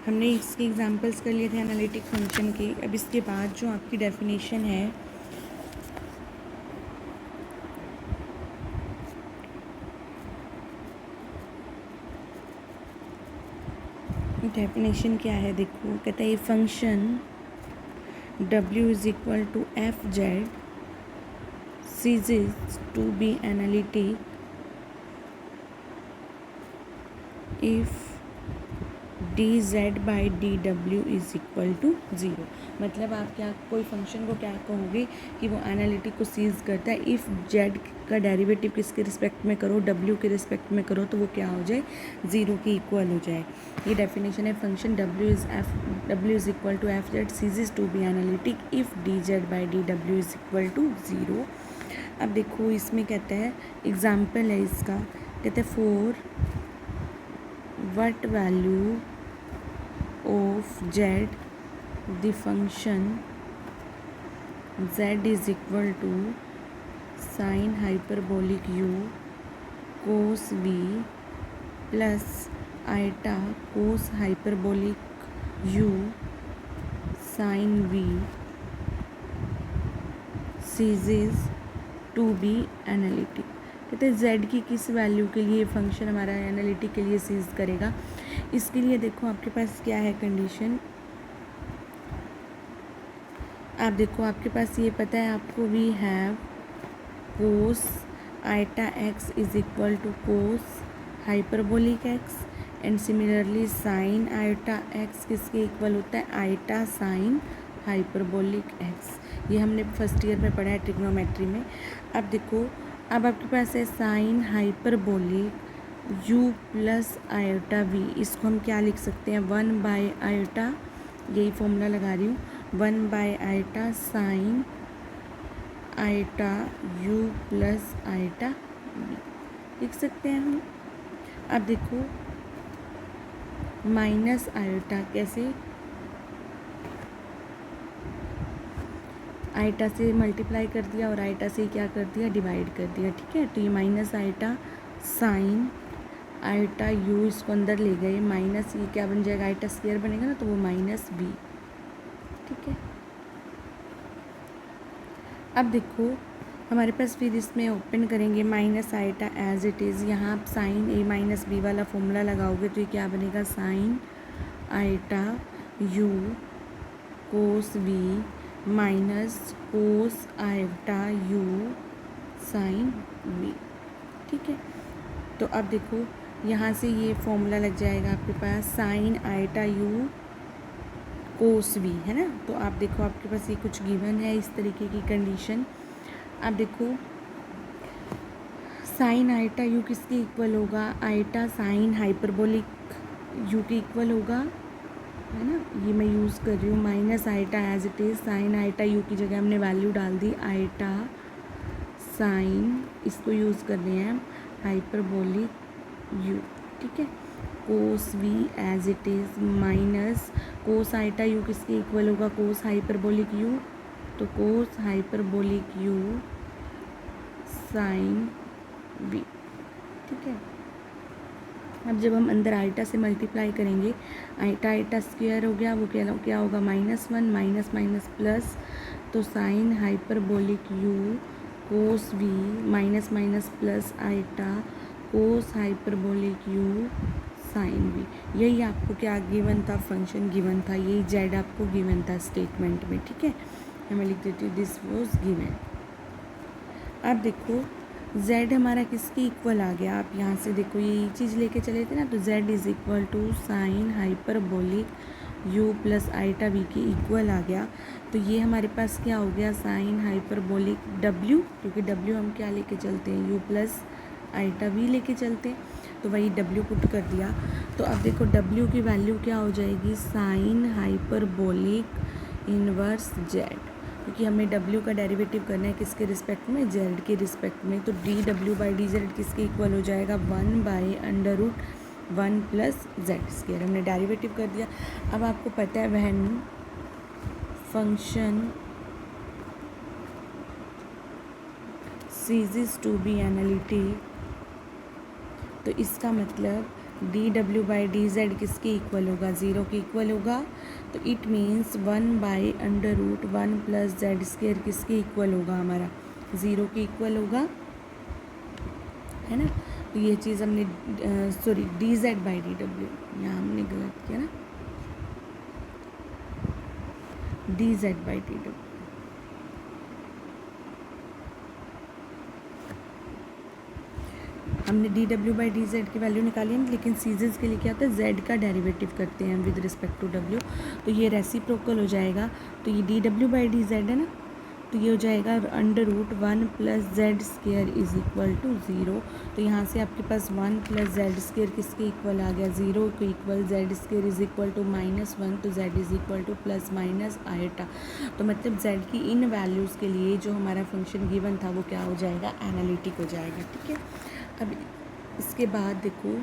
हमने इसके एग्जांपल्स कर लिए थे एनालिटिक फंक्शन के। अब इसके बाद जो आपकी डेफिनेशन है, डेफिनेशन क्या है देखो, कहता है ये function w is equal to F Z ceases to be analytic if dz by dw is equal to zero. मतलब आप क्या कोई फंक्शन को क्या कहोगे कि वो एनालिटिक को सीज करता है इफ़ जेड का डेरिवेटिव किसके रिस्पेक्ट में करो, डब्ल्यू के रिस्पेक्ट में करो, तो वो क्या हो जाए, ज़ीरो के इक्वल हो जाए। ये डेफिनेशन है function w is equal to F Z ceases to be analytic if D Z by D W is equal to zero. अब देखो इसमें कहता है, एग्जाम्पल है इसका, कहते हैं for what value of z the function z is equal to sin hyperbolic u cos v plus iota cos hyperbolic u sin v ceases to be analytic। कहते हैं z की किस वैल्यू के लिए फंक्शन हमारा एनालिटिक के लिए seize करेगा। इसके लिए देखो आपके पास क्या है कंडीशन, आप देखो आपके पास ये पता है आपको, we have cos iota x is equal to cos hyperbolic x and similarly sine iota x किसके इक्वल होता है, आइटा साइन हाइपरबोलिक एक्स। ये हमने फर्स्ट ईयर में पढ़ा है ट्रिग्नोमेट्री में। अब देखो, अब आपके पास है sign hyperbolic u plus iota v, इसको हम क्या लिख सकते हैं, 1 बाय आयोटा, यही फॉर्मूला लगा रही हूँ, 1 by iota sine iota u plus iota v लिख सकते हैं हम। अब देखो माइनस आयोटा, कैसे, आइटा से मल्टीप्लाई कर दिया और आइटा से क्या कर दिया, डिवाइड कर दिया, ठीक है। तो ये minus iota sine iota u, इसको अंदर ले गए, माइनस ये क्या बन जाएगा, आइटा स्क्वायर बनेगा ना, तो वो माइनस बी, ठीक है। अब देखो हमारे पास फिर इसमें ओपन करेंगे minus iota as it is, यहाँ आप साइन ए माइनस बी वाला फॉर्मूला लगाओगे तो ये क्या बनेगा, sine iota u cos v minus cos iota u sine v, ठीक है। तो अब देखो यहाँ से ये फॉर्मूला लग जाएगा आपके पास, sine iota u cos v, है ना। तो आप देखो आपके पास ये कुछ गिवन है इस तरीके की कंडीशन। अब देखो साइन आइटा यू किसके इक्वल होगा, आइटा साइन हाइपरबोलिक यू के इक्वल होगा, है ना। ये मैं यूज़ कर रही हूँ minus iota as it is, sine iota u की जगह हमने वैल्यू डाल दी आइटा साइन, इसको यूज़ कर रहे हैं हाइपरबोलिक यू, ठीक है। Cos v as it is minus cos iota u किसके इक्वल होगा, कोस हाइपरबोलिक यू, तो cos hyperbolic u sine v, ठीक है। अब जब हम अंदर आइटा से मल्टीप्लाई करेंगे, आइटा आइटा स्क्वायर हो गया, वो क्या होगा, -1 माइनस माइनस प्लस, तो sine hyperbolic u cos v minus minus plus iota cos hyperbolic u sine v. यही आपको क्या गिवन था, फंक्शन गिवन था, यही जेड आपको गिवन था स्टेटमेंट में, ठीक है। मैं लिख देती हूँ दिस वॉज गिवन। अब देखो z हमारा किसके इक्वल आ गया, आप यहाँ से देखो ये चीज़ लेके चले थे ना, तो z is equal to sine hyperbolic u plus iota v के इक्वल आ गया। तो ये हमारे पास क्या हो गया, साइन हाइपरबोलिक w, क्योंकि w हम क्या लेके चलते हैं, u प्लस आइटा v लेके चलते हैं, तो वही w पुट कर दिया। तो अब देखो w की वैल्यू क्या हो जाएगी, साइन हाइपरबोलिक इनवर्स z, क्योंकि हमें w का डेरिवेटिव करना है किसके रिस्पेक्ट में, z के रिस्पेक्ट में। तो dw बाई डी जेड किसके इक्वल हो जाएगा, 1 by under root 1 plus z square, हमने डेरिवेटिव कर दिया। अब आपको पता है when function ceases to be analytic, तो इसका मतलब डी डब्ल्यू बाई डी जेड किसके इक्वल होगा, 0 के इक्वल होगा। तो it means 1/√1 plus z square किसके इक्वल होगा, हमारा 0 के इक्वल होगा, है ना। तो ये चीज़ हमने sorry d Z by D डब्ल्यू, यहाँ हमने गलत किया ना, डी जेड बाई डी डब्ल्यू। हमने डी डब्ल्यू बाई डी जेड की वैल्यू निकाली है, लेकिन सीरीज़ के लिए क्या होता है, जेड का डेरिवेटिव करते हैं हम विद रिस्पेक्ट टू डब्ल्यू। तो ये रेसिप्रोकल हो जाएगा। तो ये डी डब्ल्यू बाई डी जेड है ना, तो ये हो जाएगा √1 plus z square is equal to 0। तो यहाँ से आपके पास 1 प्लस जेड स्क्वायर किसके इक्वल आ गया, 0 के equal. Z square is equal to -1, तो z is equal to plus minus iota. तो मतलब जेड की इन वैल्यूज़ के लिए जो हमारा फंक्शन गिवन था वो क्या हो जाएगा, एनालिटिक हो जाएगा, ठीक है। अब इसके बाद देखो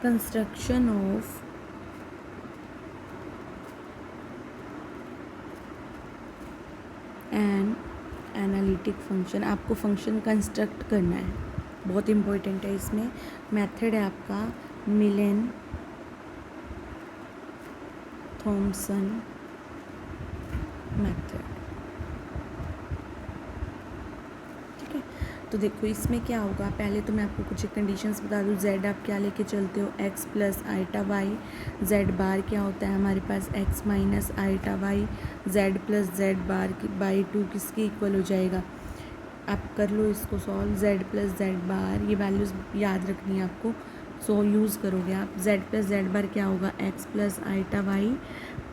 construction of an analytic function. आपको फंक्शन कंस्ट्रक्ट करना है, बहुत इम्पोर्टेंट है। इसमें मेथड है आपका मिलन थॉमसन मेथड, ठीक है। तो देखो इसमें क्या होगा, पहले तो मैं आपको कुछ कंडीशंस बता दूँ। जेड आप क्या लेके चलते हो, x plus iota y. Z bar क्या होता है हमारे पास, x minus iota y. Z plus z bar by 2 किसके इक्वल हो जाएगा, आप कर लो इसको solve. Z plus z bar, ये वैल्यूज़ याद रखनी है आपको, सो यूज़ करोगे आप। जेड प्लस जेड बार क्या होगा, x plus iota y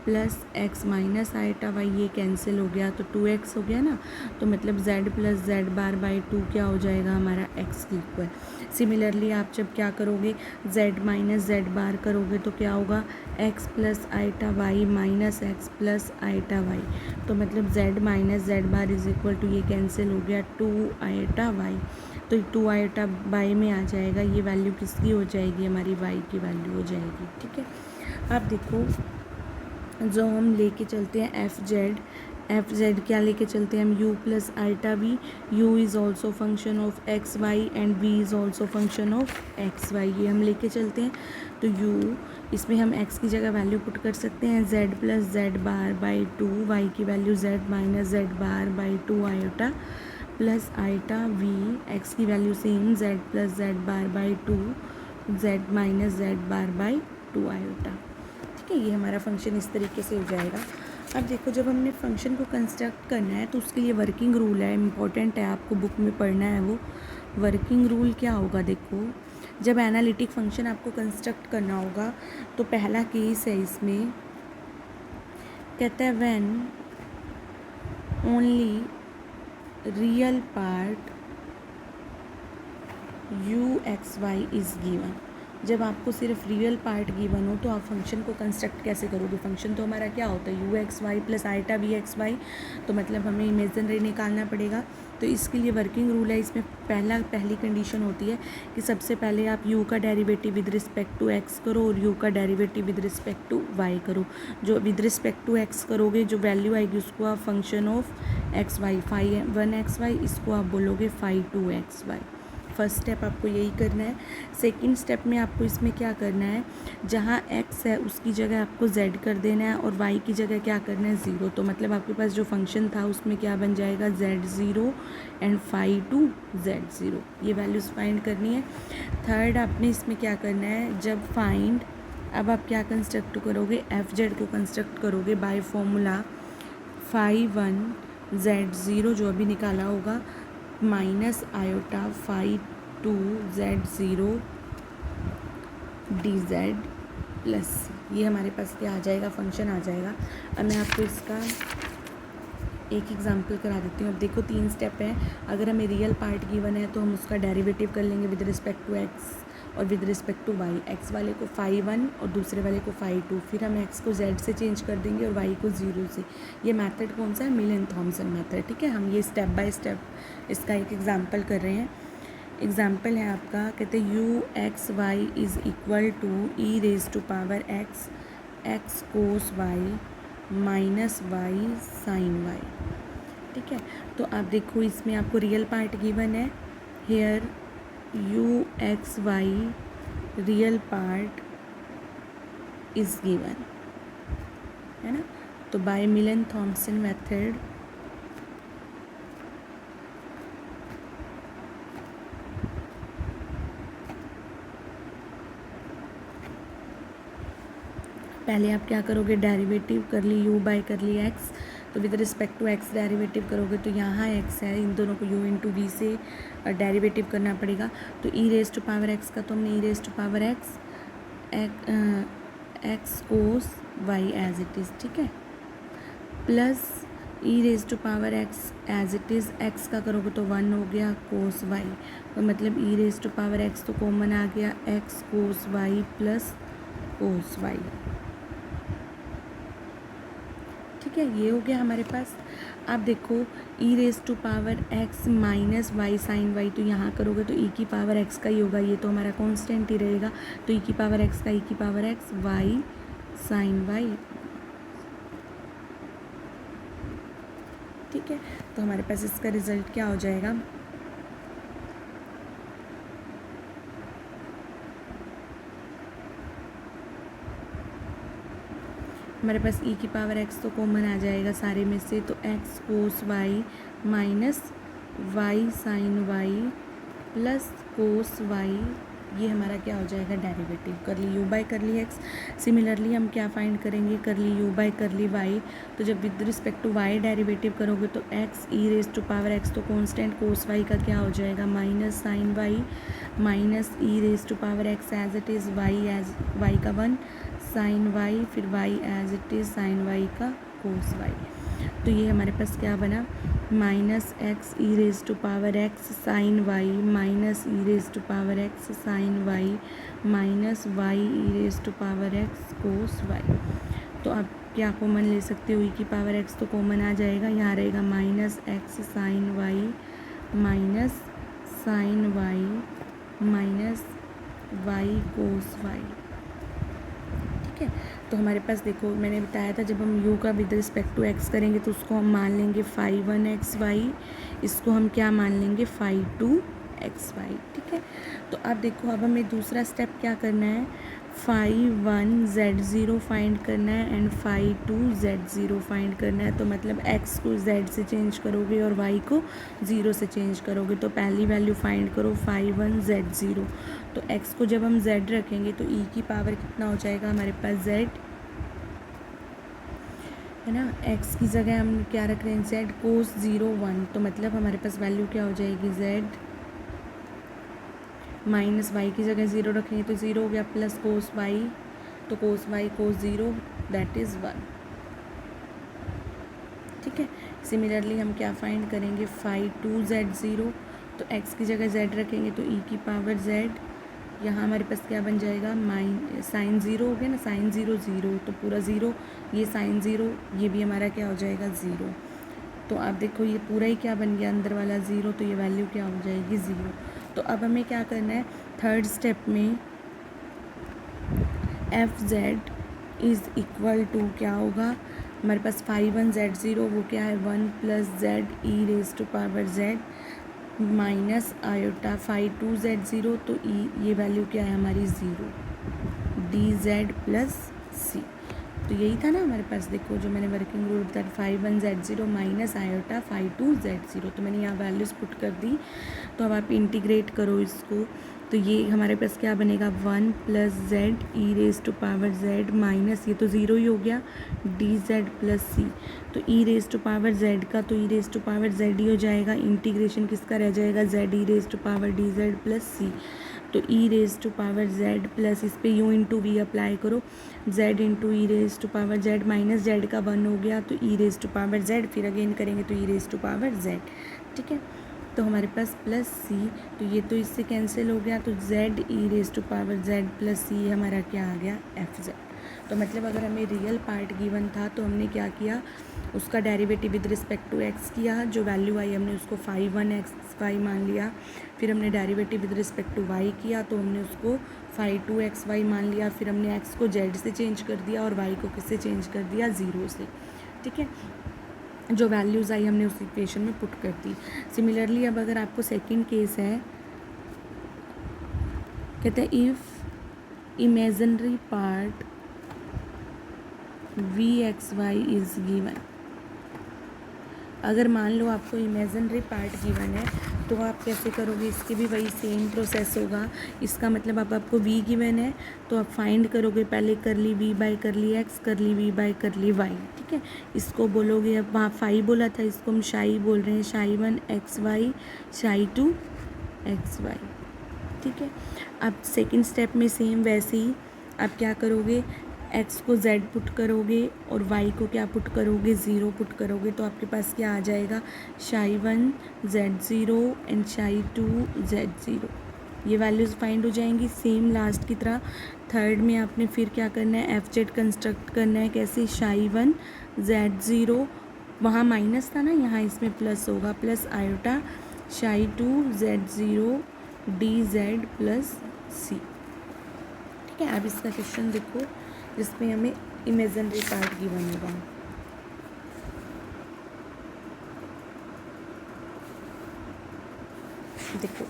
plus x minus iota y, ये कैंसिल हो गया तो 2x हो गया ना। तो मतलब z plus z bar by 2 क्या हो जाएगा हमारा, x के इक्वल। सिमिलरली आप जब क्या करोगे, जेड माइनस जेड बार करोगे तो क्या होगा, x plus iota y minus x plus iota y. तो मतलब z minus z bar is equal to, ये कैंसिल हो गया 2 आइटा वाई। तो 2 आइटा बाई में आ जाएगा, ये वैल्यू किसकी हो जाएगी, हमारी y की वैल्यू हो जाएगी, ठीक है। अब देखो जो हम लेके चलते हैं एफ जेड क्या लेके चलते हैं हम, u plus iota v. u is also function of x y and v is also function of x y, ये हम लेके चलते हैं। तो u इसमें हम x की जगह वैल्यू पुट कर सकते हैं, z plus z bar by 2, y की value z minus z bar by 2 iota plus iota v, x की value same z plus z bar by 2, z minus z bar by 2 iota, ठीक है। ये हमारा function इस तरीके से हो जाएगा। अब देखो जब हमने फंक्शन को कंस्ट्रक्ट करना है तो उसके लिए वर्किंग रूल है, इम्पॉर्टेंट है, आपको बुक में पढ़ना है वो वर्किंग रूल क्या होगा। देखो जब एनालिटिक फंक्शन आपको कंस्ट्रक्ट करना होगा तो पहला केस है इसमें, कहता है when only real part u(x,y) is given. जब आपको सिर्फ रियल पार्ट गिवन हो तो आप फंक्शन को कंस्ट्रक्ट कैसे करोगे। फंक्शन तो हमारा क्या होता है u(x,y) प्लस आइटा v(x,y), तो मतलब हमें इमेजिनरी निकालना पड़ेगा। तो इसके लिए वर्किंग रूल है, इसमें पहली कंडीशन होती है कि सबसे पहले आप u का derivative with respect to x करो और u का derivative with respect to y करो। जो विद रिस्पेक्ट टू x करोगे जो वैल्यू आएगी उसको आप function of xy, phi 1xy, इसको आप बोलोगे फाई 2xy। फर्स्ट स्टेप आपको यही करना है। सेकंड स्टेप में आपको इसमें क्या करना है, जहाँ x है उसकी जगह आपको z कर देना है और y की जगह क्या करना है 0। तो मतलब आपके पास जो फंक्शन था उसमें क्या बन जाएगा, z0 एंड फाई 2z0, ये वैल्यूज़ फाइंड करनी है। थर्ड आपने इसमें क्या करना है, जब फाइंड, अब आप क्या कंस्ट्रक्ट करोगे, f(z) को कंस्ट्रक्ट करोगे बाय फॉर्मूला फाई 1z0 जो अभी निकाला होगा minus iota phi 2z0 dz plus, ये हमारे पास क्या आ जाएगा, फंक्शन आ जाएगा। अब मैं आपको इसका एक एग्जांपल करा देती हूँ। अब देखो 3 स्टेप हैं। अगर हमें रियल पार्ट गिवन है तो हम उसका डेरिवेटिव कर लेंगे विद रिस्पेक्ट टू x और with respect to y। x वाले को फाई 1 और दूसरे वाले को फाई 2, फिर हम x को z से चेंज कर देंगे और y को 0 से। ये मेथड कौन सा है, मिलन थॉमसन मेथड, ठीक है। हम ये स्टेप बाय स्टेप इसका एक एग्जांपल कर रहे हैं। एग्जांपल है आपका, कहते हैं u(x,y) is equal to e raise to power x, x cos y minus y sine y. ठीक है, तो आप देखो इसमें आपको रियल पार्ट गिवन है, here u x y real part is given, है ना। तो बाय मिलन थॉम्सन मेथड पहले आप क्या करोगे, डेरिवेटिव कर ली u बाय कर ली x, तो with respect to x derivative करोगे तो यहाँ x है, इन दोनों को u इंटू वी से डेरिवेटिव करना पड़ेगा। तो e raise to power x का तो हमने e raise to power x cos y as it is, ठीक है, plus e raise to power x as it is, x का करोगे तो 1 हो गया कोस y, तो मतलब e raise to power x तो कॉमन आ गया, x cos y plus cos y। ठीक है, ये हो गया हमारे पास। अब देखो e raise to power x minus y sine y, तो यहाँ करोगे तो e की पावर x का ही होगा, ये तो हमारा कांस्टेंट ही रहेगा, तो e की पावर x का e की power x y sine y. ठीक है, तो हमारे पास इसका रिजल्ट क्या हो जाएगा, हमारे पास e की पावर x तो कॉमन आ जाएगा सारे में से, तो x cos y minus y sine y plus cos y, ये हमारा क्या हो जाएगा, डेरिवेटिव कर ली u बाय कर ली x। सिमिलरली हम क्या फाइंड करेंगे, कर ली u बाय कर ली y, तो जब with respect to y derivative करोगे तो x e raise to power x तो कांस्टेंट कोस y का क्या हो जाएगा, minus sine y minus e raise to power x as it is, y का 1 साइन y, फिर y as it is sine y का कोस y। तो ये हमारे पास क्या बना, minus x e raise to power x sine y minus e raise to power x sine y minus y e raise to power x cos y. तो आप क्या कॉमन ले सकते हो, ई की पावर एक्स तो कॉमन आ जाएगा, यहाँ रहेगा minus x sine y minus sine y minus y cos y. ठीक है, तो हमारे पास देखो मैंने बताया था जब हम u का विद रिस्पेक्ट टू x करेंगे तो उसको हम मान लेंगे फाई 1xy, इसको हम क्या मान लेंगे फाई 2xy। ठीक है, तो अब देखो अब हमें दूसरा स्टेप क्या करना है, फाई 1z0 फाइंड करना है एंड फाई 2z0 फाइंड करना है। तो मतलब x को z से चेंज करोगे और y को 0 से चेंज करोगे, तो पहली वैल्यू फाइंड करो फाई 1z0, तो x को जब हम z रखेंगे तो e की पावर कितना हो जाएगा हमारे पास z, है ना, x की जगह हम क्या रख रहे हैं z कोस 0 1, तो मतलब हमारे पास वैल्यू क्या हो जाएगी z माइनस वाई की जगह 0 रखेंगे तो 0 हो गया, प्लस कोस वाई, तो cos y cos 0 that is 1। ठीक है, सिमिलरली हम क्या फाइंड करेंगे फाई 2z0, तो x की जगह z रखेंगे तो e की पावर z, यहाँ हमारे पास क्या बन जाएगा साइन 0 हो गया ना, साइन 0 0 तो पूरा 0, ये साइन 0 ये भी हमारा क्या हो जाएगा 0। तो आप देखो ये पूरा ही क्या बन गया अंदर वाला 0, तो ये वैल्यू क्या हो जाएगी 0। तो अब हमें क्या करना है, थर्ड स्टेप में f z is equal to क्या होगा, हमारे पास फाई 1z0 वो क्या है 1 plus z e raise to power z minus iota phi 2z0, तो ये वैल्यू क्या है हमारी 0 डी जेड प्लस सी। तो यही था ना हमारे पास, देखो जो मैंने वर्किंग रूल बताया phi 1z0 minus iota phi 2z0, तो मैंने यहाँ वैल्यूज़ पुट कर दी। तो अब आप इंटीग्रेट करो इसको, तो ये हमारे पास क्या बनेगा 1 plus z e raise to power z minus ये तो 0 ही हो गया डी जेड प्लस सी। तो e raise to power z का तो e raise to power z ही हो जाएगा, इंटीग्रेशन किसका रह जाएगा z e raise to power d z plus c. तो e raise to power z plus इस पर यू इंटू वी अप्लाई करो, z into e raise to power z minus z का 1 हो गया, तो e raise to power z, फिर again करेंगे तो e raise to power z. ठीक है, तो हमारे पास प्लस सी, तो ये तो इससे कैंसिल हो गया, तो z e raise to power z plus c हमारा क्या आ गया एफ जेड। तो मतलब अगर हमें रियल पार्ट गिवन था तो हमने क्या किया, उसका derivative with respect to x किया, जो वैल्यू आई हमने उसको 5(1)(xy) मान लिया। फिर हमने derivative with respect to y किया तो हमने उसको 5(2)(xy) मान लिया। फिर हमने एक्स को जेड से चेंज कर दिया और वाई को किससे चेंज कर दिया, 0 से। ठीक है, जो वैल्यूज़ आई हमने उस इक्वेशन में पुट कर दी। सिमिलरली अब अगर आपको सेकंड केस है, कहते हैं if imaginary part v(xy) is given. अगर मान लो आपको इमेजिनरी पार्ट गिवन है तो आप कैसे करोगे, इसके भी वही सेम प्रोसेस होगा। इसका मतलब अब आपको v गिवन है तो आप फाइंड करोगे, पहले करली v बाई करली x, करली v बाई करली y। ठीक है, इसको बोलोगे, अब वहाँ फाई बोला था, इसको हम शाई बोल रहे हैं, शाई 1 xy, शाई 2 xy। ठीक है, अब सेकंड स्टेप में सेम वैसे ही आप क्या करोगे, x को z पुट करोगे और y को क्या पुट करोगे, 0 पुट करोगे। तो आपके पास क्या आ जाएगा, शाई 1 z0 एंड शाई 2 z0। ये वैल्यूज़ फाइंड हो जाएंगी सेम लास्ट की तरह। थर्ड में आपने फिर क्या करना है, एफ जेड कंस्ट्रक्ट करना है। कैसे, शाई 1 z0, वहाँ माइनस था ना, यहाँ इसमें प्लस होगा, प्लस आयोटा शाई 2 z0 dz प्लस c। ठीक है, अब इसका क्वेश्चन देखो जिसमें हमें इमेजिनरी पार्ट गिवन होगा। देखो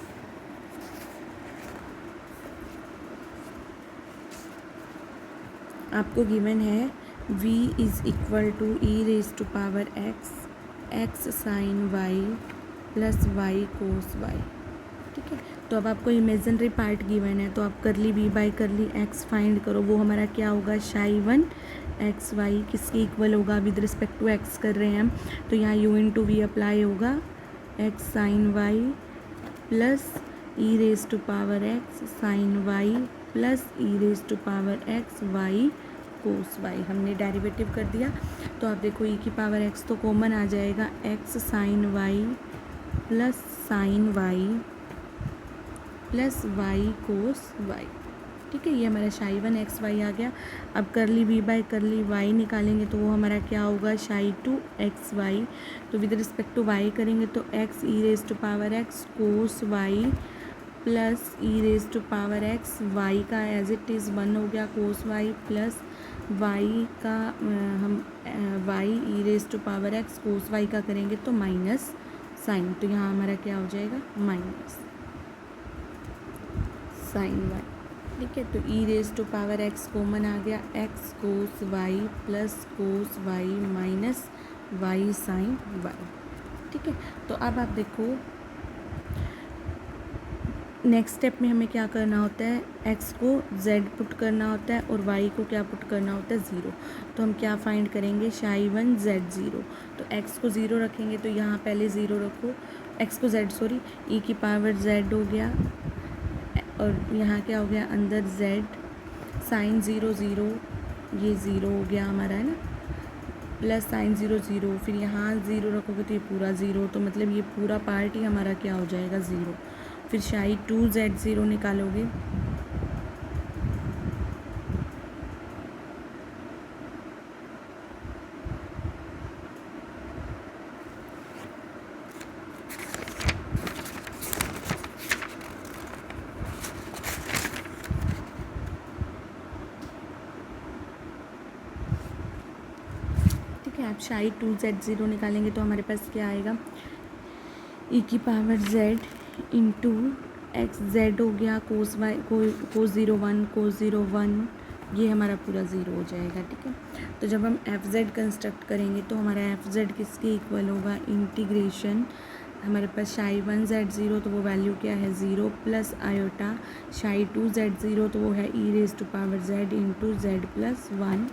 आपको गिवन है v is equal to e raise to power x sine y plus y cos y। ठीक है, तो अब आपको इमेजिनरी पार्ट गिवन है तो आप करली v बाई करली x फाइंड करो। वो हमारा क्या होगा, शाई 1 xy किसके इक्वल होगा, विद रिस्पेक्ट टू x कर रहे हैं हम, तो यहाँ u इंटू वी अप्लाई होगा, x sine y plus e raise to power x sine y plus e raise to power x y cos y। हमने डेरिवेटिव कर दिया तो आप देखो e की पावर x तो कॉमन आ जाएगा, x sine y plus sine y plus y cos y। ठीक है, ये हमारा शाई 1 xy आ गया। अब करली v बाई करली y निकालेंगे तो वो हमारा क्या होगा, शाई 2 xy। तो विद रिस्पेक्ट टू y करेंगे तो x e raise to power x cos y plus e raise to power x, y का एज इट इज़ 1 हो गया, कोस y प्लस y का हम y e raise to power x cos y का करेंगे तो माइनस साइन। तो यहाँ हमारा क्या हो जाएगा, माइनस साइन y। ठीक है, तो e raise to power x common आ गया, x cos y plus cos y minus y sine y। ठीक है, तो अब आप देखो नेक्स्ट स्टेप में हमें क्या करना होता है, x को z पुट करना होता है और y को क्या पुट करना होता है, 0। तो हम क्या फाइंड करेंगे, शाई 1 z0। तो x को 0 रखेंगे तो यहाँ पहले 0 रखो, x को z सॉरी e की पावर z हो गया और यहाँ क्या हो गया, अंदर z साइन 0 0, ये 0 हो गया हमारा, है ना, प्लस साइन 0 0, फिर यहाँ 0 रखोगे तो ये पूरा 0, तो मतलब ये पूरा पार्ट ही हमारा क्या हो जाएगा, 0। फिर शाई 2 z0 निकालोगे, ठीक है, आप शाई 2 z0 निकालेंगे तो हमारे पास क्या आएगा, e की power z into x, Z हो गया, कोस वाई कोस 0 1, कोस 0 1, ये हमारा पूरा 0 हो जाएगा। ठीक है, तो जब हम एफ जेड कंस्ट्रक्ट करेंगे तो हमारा एफ जेड किसके इक्वल होगा, इंटीग्रेशन हमारे पास शाई 1 z0 तो वो वैल्यू क्या है, 0 प्लस आयोटा शाई 2 z0 तो वो है e raise to power z into z plus 1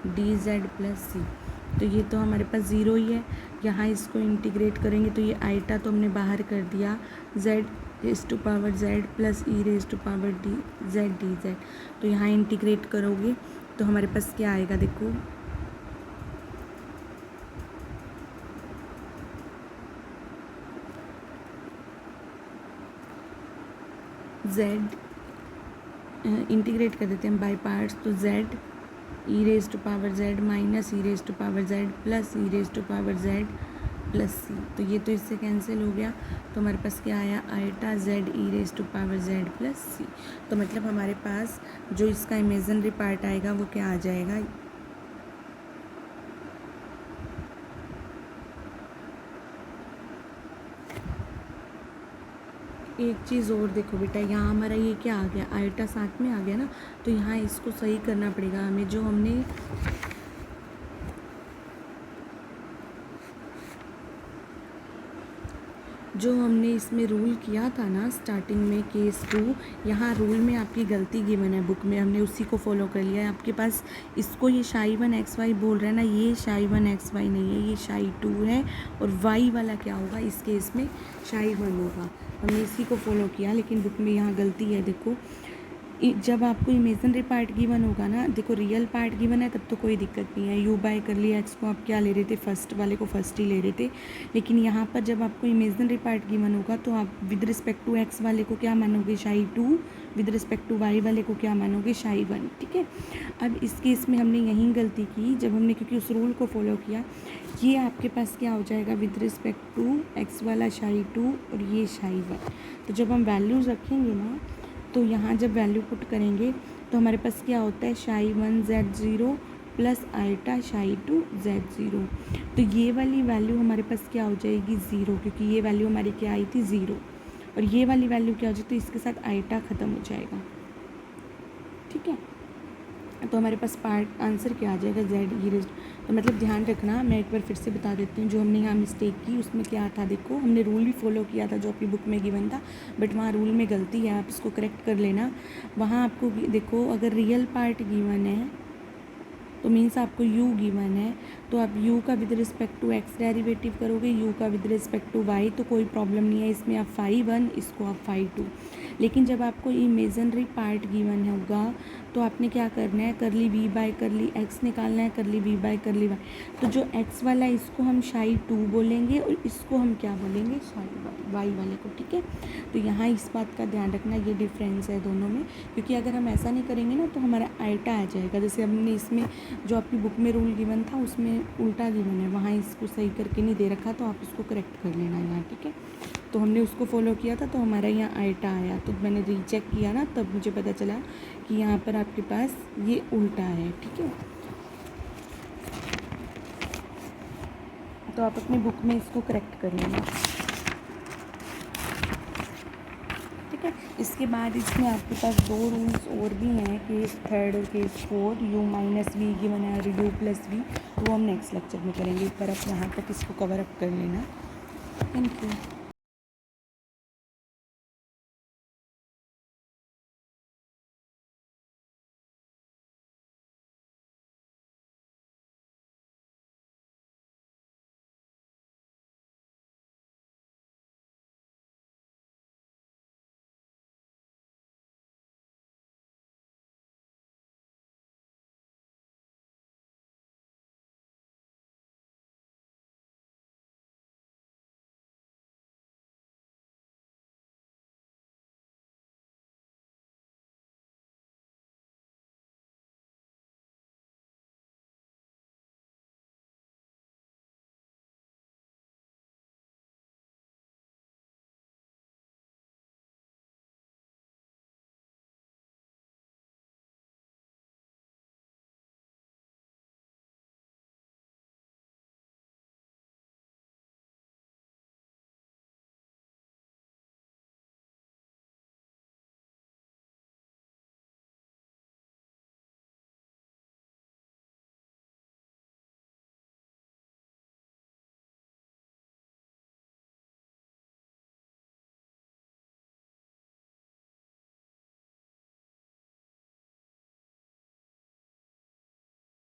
d z plus c. तो ये तो हमारे पास 0 ही है। यहाँ इसको इंटीग्रेट करेंगे तो ये आइटा तो हमने बाहर कर दिया, z raise to power z plus e raise to power d z. तो यहाँ इंटीग्रेट करोगे तो हमारे पास क्या आएगा, देखो z इंटीग्रेट कर देते हैं बाय पार्ट्स, तो z e raise to power z minus e raise to power z plus e raise to power z plus c. तो ये तो इससे कैंसिल हो गया, तो हमारे पास क्या आया, iota z e raise to power z plus c. तो मतलब हमारे पास जो इसका इमेजिनरी पार्ट आएगा वो क्या आ जाएगा, एक चीज़ और देखो बेटा, यहाँ हमारा ये क्या आ गया, आइटा साथ में आ गया ना, तो यहाँ इसको सही करना पड़ेगा हमें। जो हमने इसमें रूल किया था ना स्टार्टिंग में केस 2, यहाँ रूल में आपकी गलती गिवन है बुक में, हमने उसी को फॉलो कर लिया है। आपके पास इसको ये शाई 1 XY बोल रहा है ना, ये शाई 1 XY नहीं है, ये शाई 2 है। और वाई वाला क्या होगा, इस केस में शाई 1 होगा। हमने इसी को फॉलो किया, लेकिन बुक में यहाँ गलती है। देखो जब आपको इमेजिनरी पार्ट गिवन होगा ना, देखो रियल पार्ट गिवन है तब तो कोई दिक्कत नहीं है, यू बाय कर लिया एक्स को आप क्या ले रहे थे, फर्स्ट वाले को फर्स्ट ही ले रहे थे। लेकिन यहाँ पर जब आपको इमेजिनरी पार्ट गिवन होगा तो आप विद रिस्पेक्ट टू एक्स वाले को क्या मानोगे, शाई 2, विद रिस्पेक्ट टू वाई वाले को क्या मानोगे, शाई 1। ठीक है, अब इस केस में हमने यहीं गलती की जब हमने, क्योंकि उस रूल को फॉलो किया। ये आपके पास क्या हो जाएगा, विद रिस्पेक्ट टू एक्स वाला शाई 2 और ये शाई 1। तो जब हम वैल्यूज़ रखेंगे ना, तो यहाँ जब वैल्यू पुट करेंगे तो हमारे पास क्या होता है, शाई 1 Z0 प्लस आइटा शाई 2 Z0। तो ये वाली वैल्यू हमारे पास क्या हो जाएगी, 0, क्योंकि ये वैल्यू हमारी क्या आई थी, 0। और ये वाली वैल्यू क्या हो जाए, तो इसके साथ आइटा ख़त्म हो जाएगा। ठीक है, तो हमारे पास पार्ट आंसर क्या आ जाएगा, जेड ई रेज। तो मतलब ध्यान रखना, मैं एक बार फिर से बता देती हूँ जो हमने यहाँ मिस्टेक की उसमें क्या था। देखो हमने रूल भी फॉलो किया था जो आपकी बुक में गिवन था, बट वहाँ रूल में गलती है, आप इसको करेक्ट कर लेना। वहाँ आपको देखो अगर रियल पार्ट गिवन है तो मीन्स आपको u गिवन है, तो आप u का with respect to x derivative करोगे, u का विद रिस्पेक्ट टू y, तो कोई प्रॉब्लम नहीं है इसमें, आप फाई 1 इसको आप फाई 2। लेकिन जब आपको इमेजिनरी पार्ट गिवन होगा तो आपने क्या करना है, करली v बाय करली x निकालना है, करली v बाय करली y। तो जो x वाला है इसको हम शाई 2 बोलेंगे और इसको हम क्या बोलेंगे, शाई y वाले को। ठीक है, तो यहाँ इस बात का ध्यान रखना, ये डिफरेंस है दोनों में, क्योंकि अगर हम ऐसा नहीं करेंगे ना तो हमारा आइटा आ जाएगा। जैसे हमने इसमें जो आपकी बुक में रूल गिवन था उसमें उल्टा गिवन है, वहाँ इसको सही करके नहीं दे रखा, तो आप इसको करेक्ट कर लेना यहाँ। ठीक है, तो हमने उसको फॉलो किया था तो हमारा यहाँ आइटा आया, तो मैंने रीचेक किया ना तब मुझे पता चला कि यहाँ पर आपके पास ये उल्टा है। ठीक है, तो आप अपनी बुक में इसको करेक्ट कर लेना। ठीक है, इसके बाद इसमें आपके पास 2 रूल्स और भी हैं, केस 3 और case 4, u minus v given है और u प्लस वी, वो हम नेक्स्ट लेक्चर में करेंगे। एक बार आप यहाँ तक इसको कवर अप कर लेना। Thank you.